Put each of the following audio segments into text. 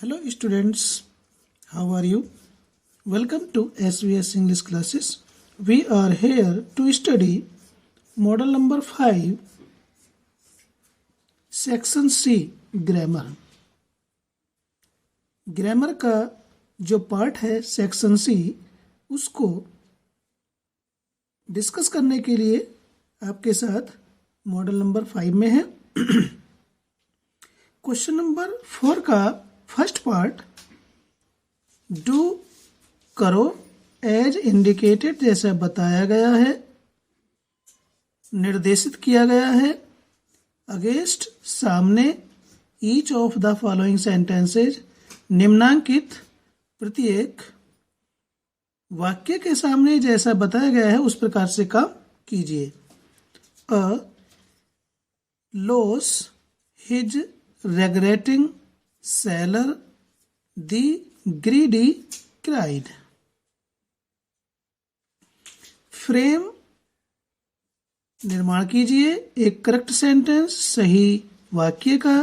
Hello students, how are you? Welcome to SVS English classes. We are here to study model number 5, section C, grammar. Grammar का जो part है section C, उसको discuss करने के लिए आपके साथ मॉडल नंबर 5 में है। क्वेश्चन नंबर 4 का फर्स्ट पार्ट, डू करो एज इंडिकेटेड, जैसा बताया गया है, निर्देशित किया गया है। अगेंस्ट, सामने, each of the following sentences, निम्नांकित प्रत्येक वाक्य के सामने जैसा बताया गया है उस प्रकार से काम कीजिए। A loss his regretting seller, the greedy cried. Frame निर्माण कीजिए एक करेक्ट सेंटेंस, सही वाक्य का,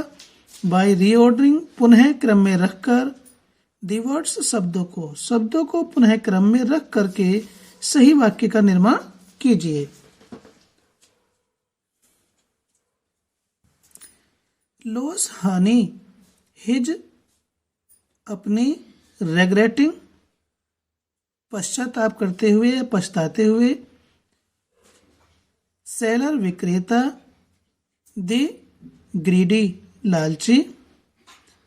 बाय रीऑर्डरिंग, पुनः क्रम में रखकर, दी वर्ड्स, शब्दों को पुनः क्रम में रख करके सही वाक्य का निर्माण कीजिए। लॉस हानि, हिज अपनी, रेग्रेटिंग पश्चाताप करते हुए या पछताते हुए, सेलर विक्रेता, द ग्रीडी लालची,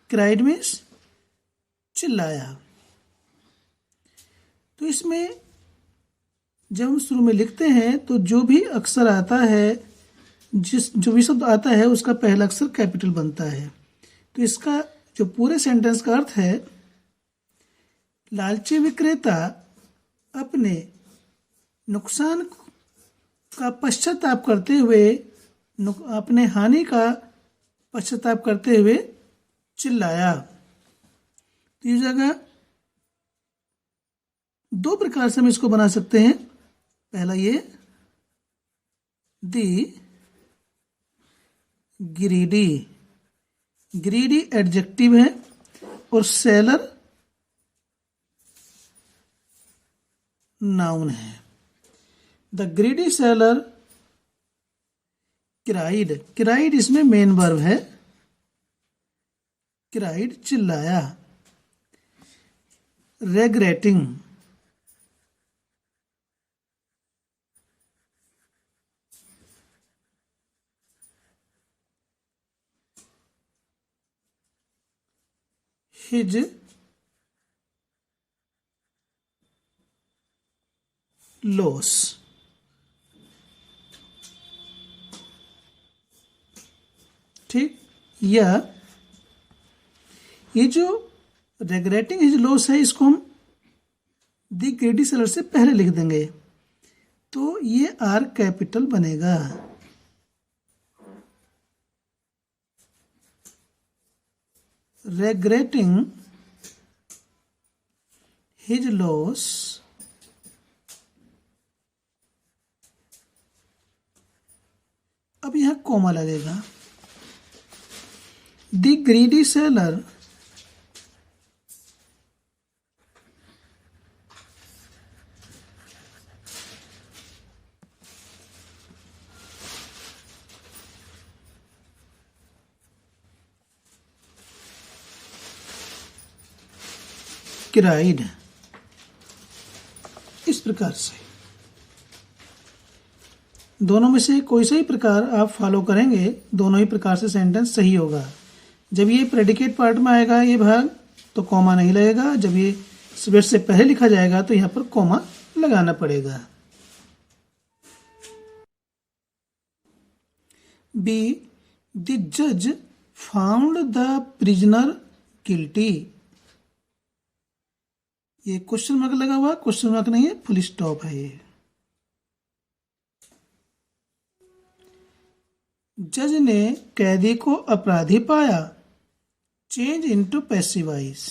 क्राइड मीन्स चिल्लाया। तो इसमें जब हम शुरू में लिखते हैं तो जो भी अक्षर आता है, जो भी शब्द आता है उसका पहला अक्षर कैपिटल बनता है। तो इसका जो पूरे सेंटेंस का अर्थ है, लालची विक्रेता अपने नुकसान का पश्चाताप करते हुए, अपने हानि का पश्चाताप करते हुए चिल्लाया। तो इस जगह दो प्रकार से हम इसको बना सकते हैं। पहला ये, दी ग्रीडी एडजेक्टिव है और सेलर नाउन है। द ग्रीडी सेलर क्राइड इसमें मेन वर्ब है। क्राइड चिल्लाया। रेग्रेटिंग हिज लॉस। ठीक, या ये जो रेग्रेटिंग हिज लॉस है, इसको हम दी ग्रेडी सेलर से पहले लिख देंगे तो ये आर कैपिटल बनेगा। regretting his loss, अब यहां कोमा लगेगा। The greedy seller cried. इस प्रकार से दोनों में से कोई सा ही प्रकार आप फॉलो करेंगे, दोनों ही प्रकार से सेंटेंस सही होगा। जब ये प्रेडिकेट पार्ट में आएगा ये भाग, तो कॉमा नहीं लगेगा। जब ये सब्जेक्ट से पहले लिखा जाएगा तो यहां पर कॉमा लगाना पड़ेगा। बी, द जज फाउंड द प्रिजनर गिल्टी। ये क्वेश्चन मार्क लगा हुआ, क्वेश्चन मार्क नहीं है, फुल स्टॉप है ये। जज ने कैदी को अपराधी पाया। Change into passive voice,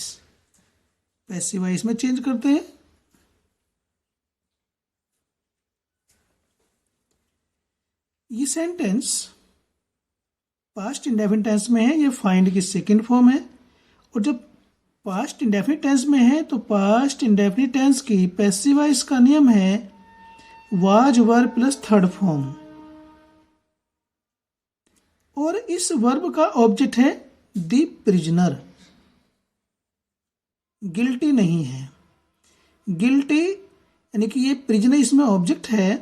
passive voice में चेंज करते हैं। ये सेंटेंस पास्ट इंडेफिनिट टेंस में है, ये फाइंड की सेकंड फॉर्म है। और जब पास्ट इंडेफिनिट टेंस में है तो पास्ट इंडेफिनिट टेंस की पैसिव वॉइस का नियम है was were plus third form, और इस वर्ब का ऑब्जेक्ट है द प्रिजनर, गिल्टी नहीं है। गिल्टी यानी कि ये प्रिजनर इसमें ऑब्जेक्ट है,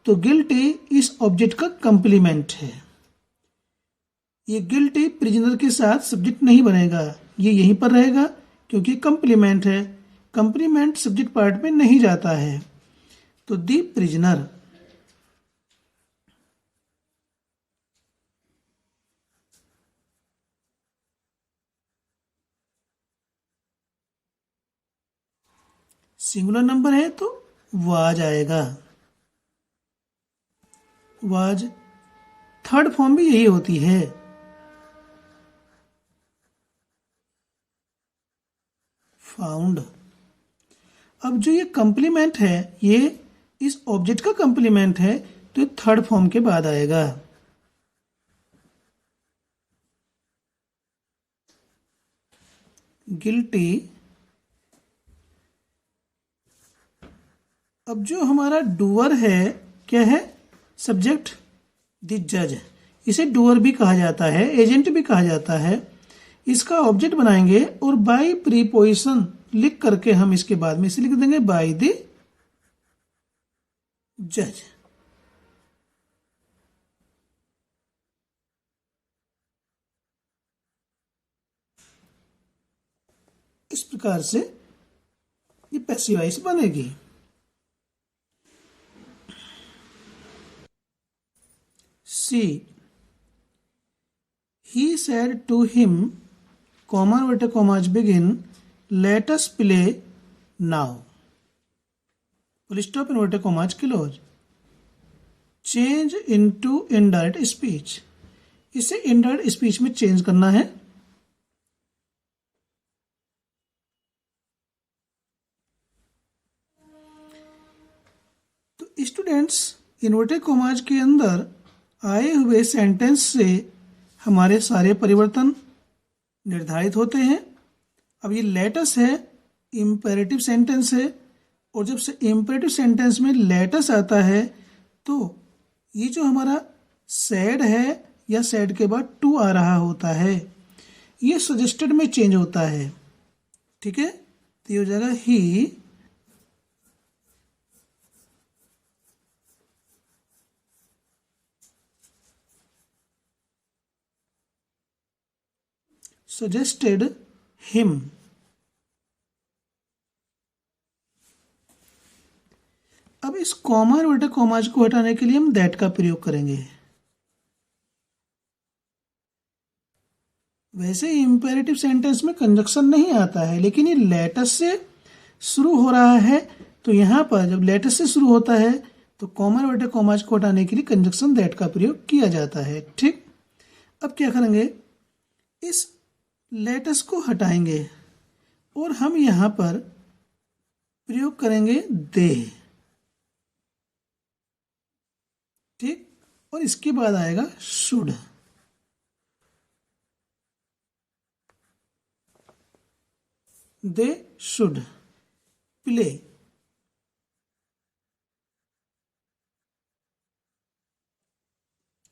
तो गिल्टी इस ऑब्जेक्ट का कंप्लीमेंट है। ये गिल्टी प्रिजनर के साथ सब्जेक्ट नहीं बनेगा, ये यहीं पर रहेगा क्योंकि कंप्लीमेंट है। कंप्लीमेंट सब्जेक्ट पार्ट में नहीं जाता है, तो द प्रिजनर। सिंगुलर नंबर है तो वाज आएगा, वाज। थर्ड फॉर्म भी यही होती है। फाउंड। अब जो ये कंप्लीमेंट है, ये इस ऑब्जेक्ट का कंप्लीमेंट है, तो थर्ड फॉर्म के बाद आएगा। गिल्टी। अब जो हमारा डूअर है क्या है? सब्जेक्ट द जज। इसे डूअर भी कहा जाता है, एजेंट भी कहा जाता है। इसका ऑब्जेक्ट बनाएंगे और बाय प्रीपोजिशन लिख करके हम इसके बाद में इसे लिख देंगे बाय द जज। इस प्रकार से ये पैसिव वॉइस बनेगी। सी, he said to him, comma inverted commas begin, let us play now, full stop inverted commas close, change into indirect speech। इसे indirect speech में चेंज करना है। तो स्टूडेंट्स, इन्वर्टेड कॉमाज के अंदर आए हुए सेंटेंस से हमारे सारे परिवर्तन निर्धारित होते हैं। अब ये लेटस है, इम्पेरेटिव सेंटेंस है, और जब से इम्पेरेटिव सेंटेंस में लेटस आता है तो ये जो हमारा सैड है या सैड के बाद टू आ रहा होता है, ये सजेस्टेड में चेंज होता है। ठीक है, तो ये हो जाएगा ही suggested him। अब इस कॉमा और इन्वर्टेड कॉमाज को हटाने के लिए हम दैट का प्रयोग करेंगे। वैसे इंपेरेटिव सेंटेंस में कंजक्शन नहीं आता है, लेकिन ये लेटस से शुरू हो रहा है, तो यहां पर जब लेटस से शुरू होता है तो कॉमा और इन्वर्टेड कॉमाज को हटाने के लिए कंजक्शन दैट का प्रयोग किया जाता है। ठीक, अब क्या करेंगे, इस लेटस को हटाएंगे और हम यहां पर प्रयोग करेंगे दे। ठीक, और इसके बाद आएगा शुड। They should play.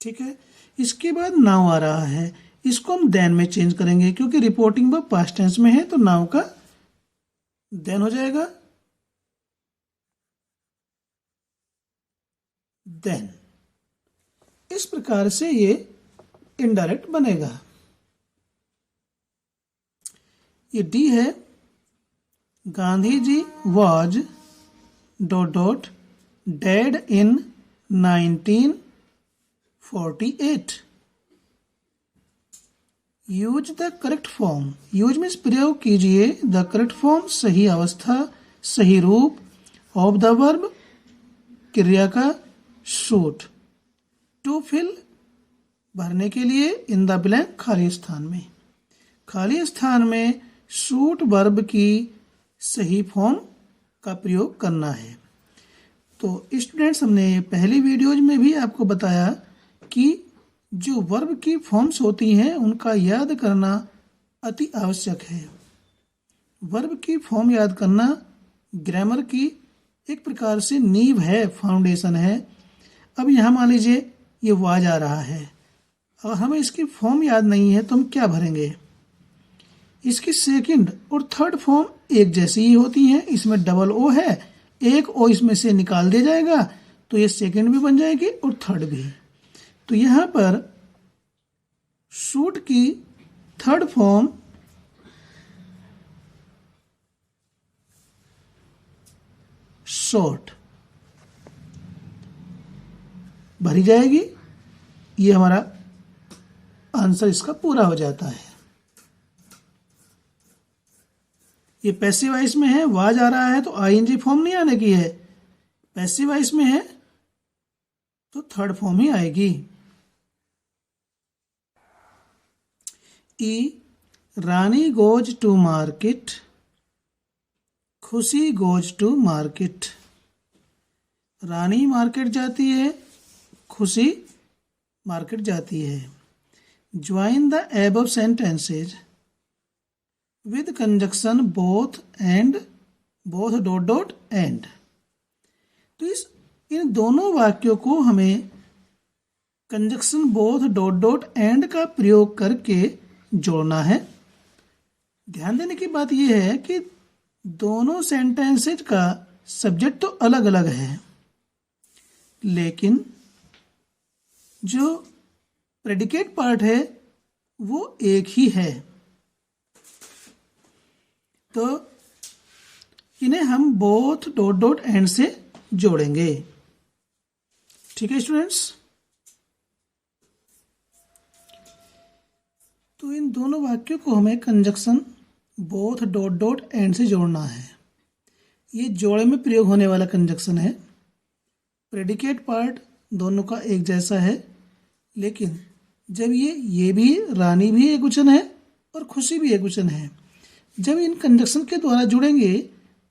ठीक है, इसके बाद नाउ आ रहा है, इसको हम देन में चेंज करेंगे क्योंकि रिपोर्टिंग वर्ब पास्ट टेंस में है, तो नाउ का देन हो जाएगा देन। इस प्रकार से ये इनडायरेक्ट बनेगा। ये डी है, Gandhi ji was dot dot dead in 1948। Use the correct form. Use means प्रयोग कीजिए, द करेक्ट फॉर्म सही अवस्था, सही रूप ऑफ द वर्ब क्रिया का शूट। टू फिल भरने के लिए, इन द ब्लैंक खाली स्थान में। खाली स्थान में शूट वर्ब की सही फॉर्म का प्रयोग करना है। तो स्टूडेंट्स, हमने पहली वीडियोज में भी आपको बताया कि जो वर्ब की फॉर्म्स होती हैं उनका याद करना अति आवश्यक है। वर्ब की फॉर्म याद करना ग्रामर की एक प्रकार से नींव है, फाउंडेशन है। अब यहाँ मान लीजिए ये वाज आ रहा है, अगर हमें इसकी फॉर्म याद नहीं है तो हम क्या भरेंगे? इसकी सेकंड और थर्ड फॉर्म एक जैसी ही होती हैं, इसमें डबल ओ है, एक ओ इसमें से निकाल दिया जाएगा तो ये सेकंड भी बन जाएगी और थर्ड भी। तो यहाँ पर शूट की थर्ड फॉर्म शॉर्ट भरी जाएगी। ये हमारा आंसर इसका पूरा हो जाता है। ये पैसिव वॉइस में है, वाज आ रहा है तो आईएनजी फॉर्म नहीं आने की है। पैसिव वॉइस में है तो थर्ड फॉर्म ही आएगी। E Rani goes to market, Khushi goes to market. Rani market जाती है, खुशी मार्केट जाती है। Join the above sentences with conjunction both and, both dot dot and. तो इन दोनों वाक्यों को हमें conjunction both dot dot and का प्रयोग करके जोड़ना है। ध्यान देने की बात यह है कि दोनों सेंटेंसेज का सब्जेक्ट तो अलग अलग है, लेकिन जो प्रेडिकेट पार्ट है वो एक ही है। तो इन्हें हम बोथ डॉट डॉट एंड से जोड़ेंगे। ठीक है स्टूडेंट्स, तो इन दोनों वाक्यों को हमें conjunction both dot dot and से जोड़ना है। ये जोड़े में प्रयोग होने वाला कंजक्शन है। प्रेडिकेट पार्ट दोनों का एक जैसा है, लेकिन जब ये भी, रानी भी एक वचन है और खुशी भी एक वचन है, जब इन कंजक्शन के द्वारा जुड़ेंगे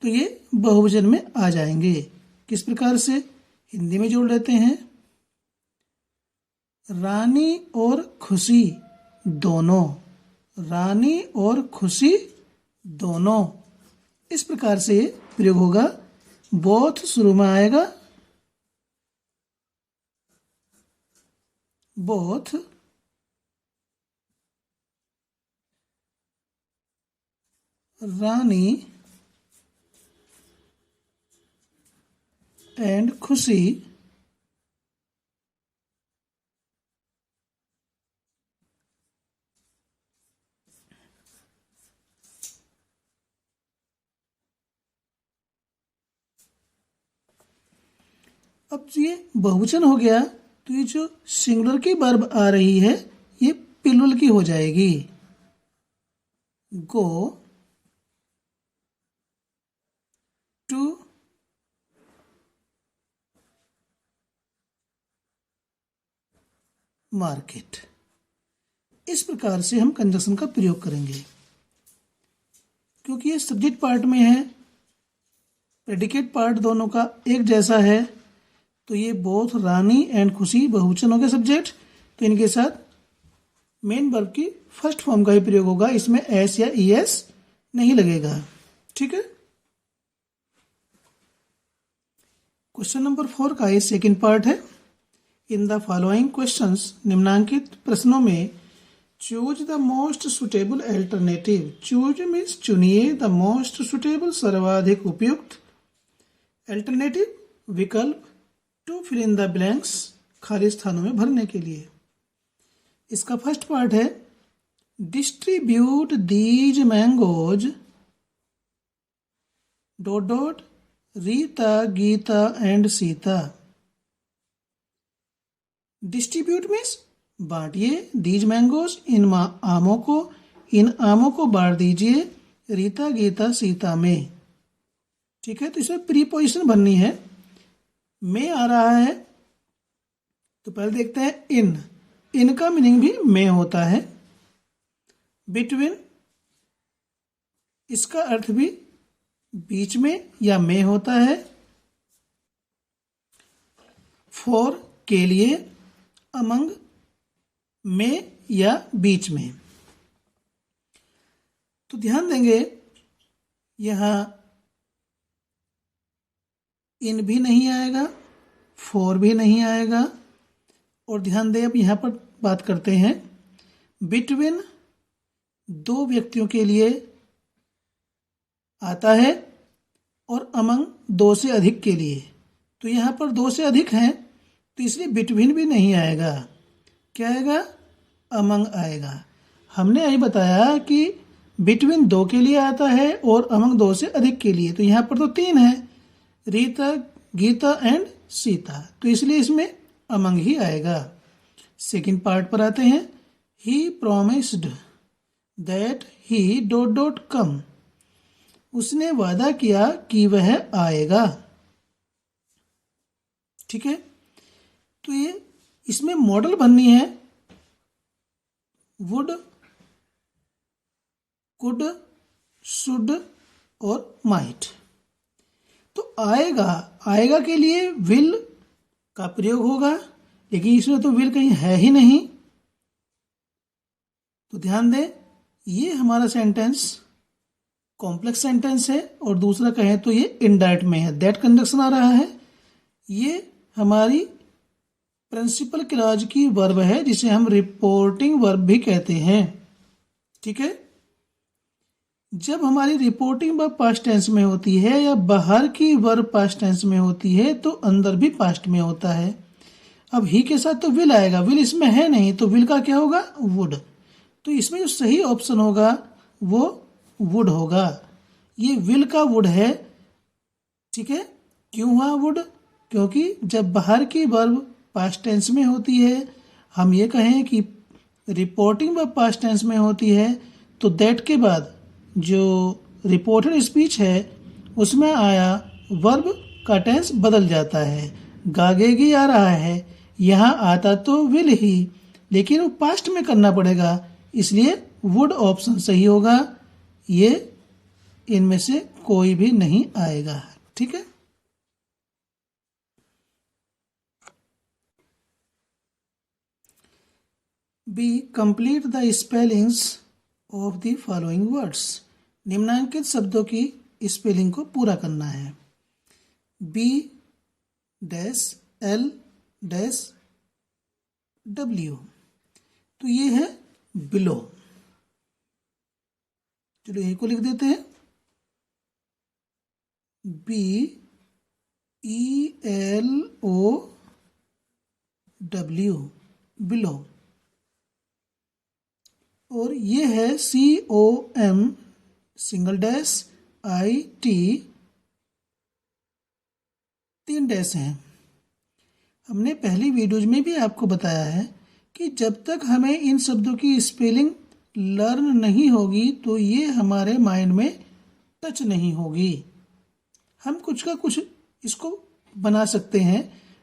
तो ये बहुवचन में आ जाएंगे। किस प्रकार से? हिंदी में जोड़ लेते हैं। रानी और खुशी दोनों, रानी और खुशी दोनों, इस प्रकार से प्रयोग होगा। बोथ शुरू में आएगा, बोथ रानी एंड खुशी अब ये बहुवचन हो गया तो ये जो सिंगुलर की वर्ब आ रही है ये प्लूरल की हो जाएगी। Go to market. इस प्रकार से हम कंजक्शन का प्रयोग करेंगे। क्योंकि ये सब्जेक्ट पार्ट में है, प्रेडिकेट पार्ट दोनों का एक जैसा है, तो ये बोथ रानी एंड खुशी बहुवचन हो गए सब्जेक्ट, तो इनके साथ मेन वर्ब की फर्स्ट फॉर्म का ही प्रयोग होगा। इसमें एस या ईएस नहीं लगेगा। ठीक है, क्वेश्चन नंबर 4 का ये सेकंड पार्ट है। इन द फॉलोइंग क्वेश्चंस, निम्नांकित प्रश्नों में choose the most suitable alternative. Choose means चुनिए, द मोस्ट सुटेबल सर्वाधिक उपयुक्त, अल्टरनेटिव विकल्प, to fill in the blanks खाली स्थानों में भरने के लिए। इसका फर्स्ट पार्ट है distribute these mangoes dot dot Rita Gita and Sita. Distribute means बांटिए, दीज मैंगोज इन आमों को बांट दीजिए रीता गीता सीता में। ठीक है, तो इसमें प्रीपोजिशन बननी है। में आ रहा है तो पहले देखते हैं इन। इन का मीनिंग भी में होता है। बिटवीन, इसका अर्थ भी बीच में या में होता है। फॉर, के लिए। अमंग, में या बीच में। तो ध्यान देंगे यहाँ इन भी नहीं आएगा, फॉर भी नहीं आएगा। और ध्यान दें, अब यहाँ पर बात करते हैं बिटवीन, दो व्यक्तियों के लिए आता है, और अमंग दो से अधिक के लिए। तो यहाँ पर दो से अधिक हैं तो इसलिए बिटवीन भी नहीं आएगा, क्या आएगा, अमंग आएगा। हमने यही बताया कि बिटवीन दो के लिए आता है और अमंग दो से अधिक के लिए। तो यहाँ पर तो तीन है, रीता, गीता एंड सीता, तो इसलिए इसमें अमंग ही आएगा। सेकंड पार्ट पर आते हैं। He promised that he dot dot come, उसने वादा किया कि वह आएगा। ठीक है, तो ये इसमें मॉडल बननी है वुड, कुड, शुड और माइट। तो आएगा, आएगा के लिए विल का प्रयोग होगा, लेकिन इसमें तो विल कहीं है ही नहीं। तो ध्यान दें, ये हमारा सेंटेंस कॉम्प्लेक्स सेंटेंस है, और दूसरा कहें तो ये इनडायरेक्ट में है, दैट कंजंक्शन आ रहा है। ये हमारी प्रिंसिपल क्लॉज की वर्ब है, जिसे हम रिपोर्टिंग वर्ब भी कहते हैं। ठीक है, जब हमारी रिपोर्टिंग वर्ब पास्ट टेंस में होती है या बाहर की वर्ब पास्ट टेंस में होती है तो अंदर भी पास्ट में होता है। अब ही के साथ तो विल आएगा, विल इसमें है नहीं, तो विल का क्या होगा, वुड। तो इसमें जो सही ऑप्शन होगा वो वुड होगा। ये विल का वुड है। ठीक है, क्यों हुआ वुड, क्योंकि जब बाहर की वर्ब पास्ट टेंस में होती है, हम ये कहें कि रिपोर्टिंग वर्ब पास्ट टेंस में होती है, तो दैट के बाद जो रिपोर्टेड स्पीच है उसमें आया वर्ब का टेंस बदल जाता है। गागेगी आ रहा है, यहाँ आता तो विल ही, लेकिन वो पास्ट में करना पड़ेगा, इसलिए वुड ऑप्शन सही होगा। ये इनमें से कोई भी नहीं आएगा। ठीक है, B, complete the spellings of the following words, निम्नांकित शब्दों की स्पेलिंग को पूरा करना है। B dash L dash W, तो ये है बिलो। चलो यही को लिख देते हैं, B E L O W, below. और ये है C O M single dash I T, तीन डैश हैं। हमने पहली वीडियोज में भी आपको बताया है कि जब तक हमें इन शब्दों की स्पेलिंग लर्न नहीं होगी तो ये हमारे माइंड में टच नहीं होगी। हम कुछ का कुछ इसको बना सकते हैं,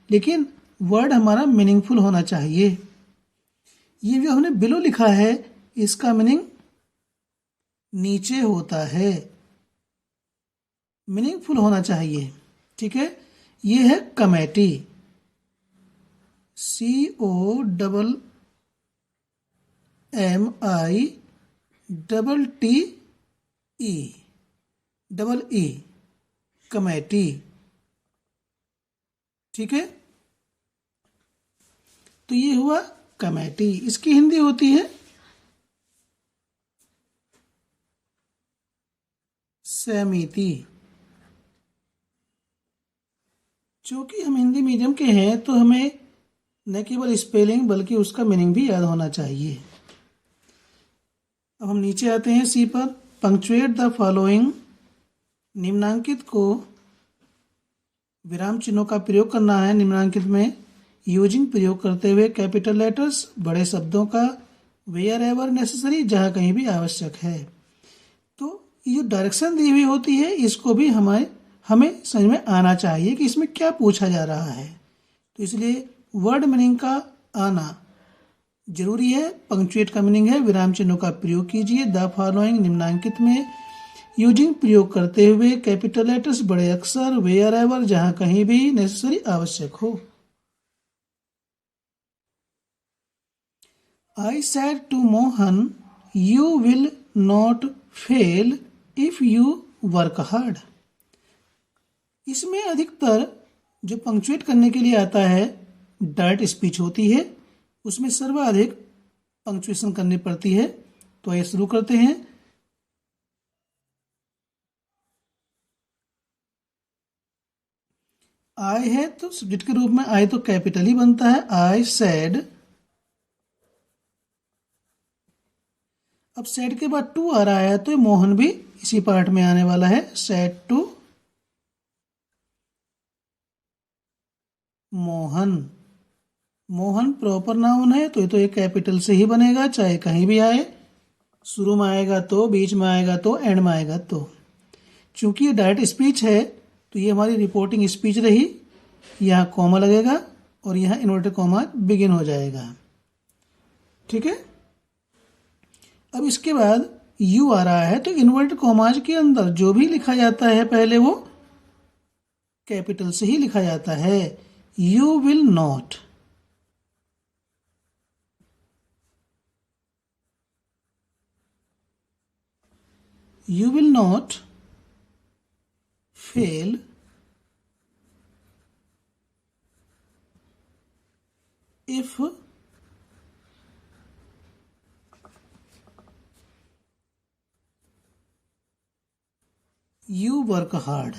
लेकिन वर्ड हमारा मीनिंगफुल होना चाहिए। ये जो हमने बिलो लिखा है इसका मीनिंग नीचे होता है, मीनिंगफुल होना चाहिए। ठीक है, ये है committee, C O double M I double T E, double E, committee. ठीक है, तो ये हुआ कमेटी। इसकी हिंदी होती है समिति। चूंकि हम हिंदी मीडियम के हैं तो हमें न केवल स्पेलिंग बल्कि उसका मीनिंग भी याद होना चाहिए। अब हम नीचे आते हैं सी पर। पंक्चुएट द फॉलोइंग, निम्नांकित को विराम चिन्हों का प्रयोग करना है। निम्नांकित में यूजिंग प्रयोग करते हुए कैपिटल लेटर्स, बड़े शब्दों का, वेयर एवर नेसेसरी, जहाँ कहीं भी आवश्यक है। तो ये जो डायरेक्शन दी हुई होती है इसको भी हमें समझ में आना चाहिए कि इसमें क्या पूछा जा रहा है। तो इसलिए वर्ड मीनिंग का आना जरूरी है। पंक्चुएट का मीनिंग है विराम चिन्हों का प्रयोग कीजिए। द फॉलोइंग, निम्नांकित में यूजिंग प्रयोग करते हुए कैपिटल लेटर्स, बड़े अक्षर, वेयर एवर, जहां कहीं भी, नेसेसरी, आवश्यक हो। I said to Mohan, you will not fail if you work hard. इसमें अधिकतर जो पंक्चुएट करने के लिए आता है डायरेक्ट स्पीच होती है, उसमें सर्वाधिक पंक्चुएशन करनी पड़ती है। तो आइए शुरू करते हैं। आई है तो सब्जेक्ट के रूप में आई तो कैपिटल ही बनता है, आई सेड। अब सेड के बाद टू आ रहा है तो मोहन भी इसी पार्ट में आने वाला है, said to Mohan. Mohan proper noun है तो ये तो एक कैपिटल से ही बनेगा, चाहे कहीं भी आए, शुरू में आएगा तो, बीच में आएगा तो, एंड में आएगा तो। चूंकि ये डायरेक्ट स्पीच है तो ये हमारी रिपोर्टिंग स्पीच रही। यहाँ कॉमा लगेगा और यहाँ इन्वर्टेड कॉमा बिगिन हो जाएगा, ठीक है। अब इसके बाद यू आ रहा है तो इन्वर्टेड कॉमाज के अंदर जो भी लिखा जाता है पहले वो कैपिटल से ही लिखा जाता है। You will not, you will not fail if you work hard।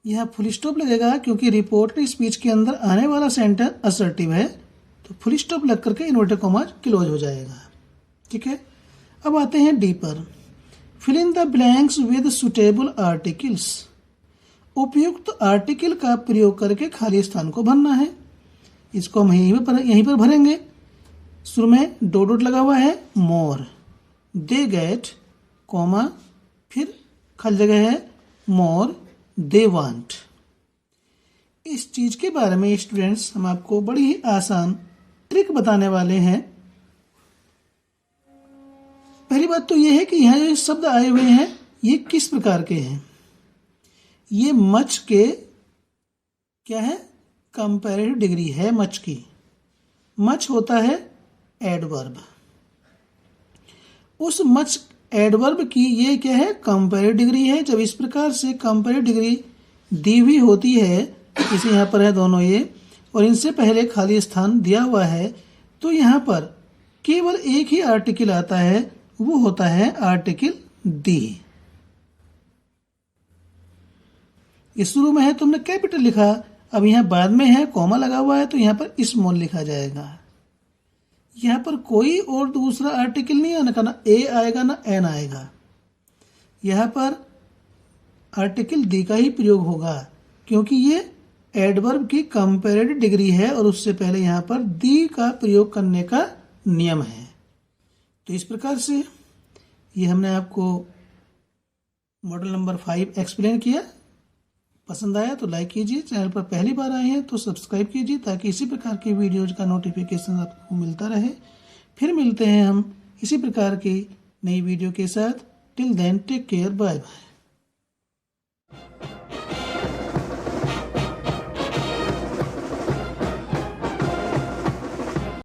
यह फुल स्टॉप लगेगा क्योंकि रिपोर्टेड स्पीच के अंदर आने वाला सेंटेंस असर्टिव है, तो फुल स्टॉप लग करके इन्वर्टेड कॉमा क्लोज हो जाएगा, ठीक है। अब आते हैं डी पर। Fill in the blanks with suitable articles. उपयुक्त आर्टिकल का प्रयोग करके खाली स्थान को भरना है। इसको हम यहीं पर भरेंगे। शुरू में डॉट डॉट लगा हुआ है, मोर। दे गेट कॉमा, फिर खाली जगह है मोर दे वांट। इस चीज के बारे में स्टूडेंट्स हम आपको बड़ी ही आसान ट्रिक बताने वाले हैं। पहली बात तो यह है कि यहाँ जो शब्द आए हुए हैं ये किस प्रकार के हैं। ये मच के क्या है, कंपैरेटिव डिग्री है मच की। मच होता है एडवर्ब। उस मच एडवर्ब की ये क्या है, कंपैरेटिव डिग्री है। जब इस प्रकार से कंपैरेटिव डिग्री दी हुई होती है, जैसे यहाँ पर है दोनों ये, और इनसे पहले खाली स्थान दिया हुआ है, तो यहाँ पर केवल एक ही आर्टिकल आता है, वो होता है आर्टिकल दी। ये शुरू में है तुमने कैपिटल लिखा, अब यहाँ बाद में है कॉमा लगा हुआ है तो यहाँ पर स्मॉल लिखा जाएगा। यहाँ पर कोई और दूसरा आर्टिकल नहीं आने का, ना ए आएगा ना एन आएगा। यहाँ पर आर्टिकल दी का ही प्रयोग होगा क्योंकि ये एडवर्ब की कंपैरेटिव डिग्री है और उससे पहले यहाँ पर दी का प्रयोग करने का नियम है। तो इस प्रकार से ये हमने आपको मॉडल नंबर 5 एक्सप्लेन किया। पसंद आया तो लाइक कीजिए, चैनल पर पहली बार आए हैं तो सब्सक्राइब कीजिए ताकि इसी प्रकार की वीडियोज का नोटिफिकेशन आपको मिलता रहे। फिर मिलते हैं हम इसी प्रकार की नई वीडियो के साथ। Till then take care, bye bye.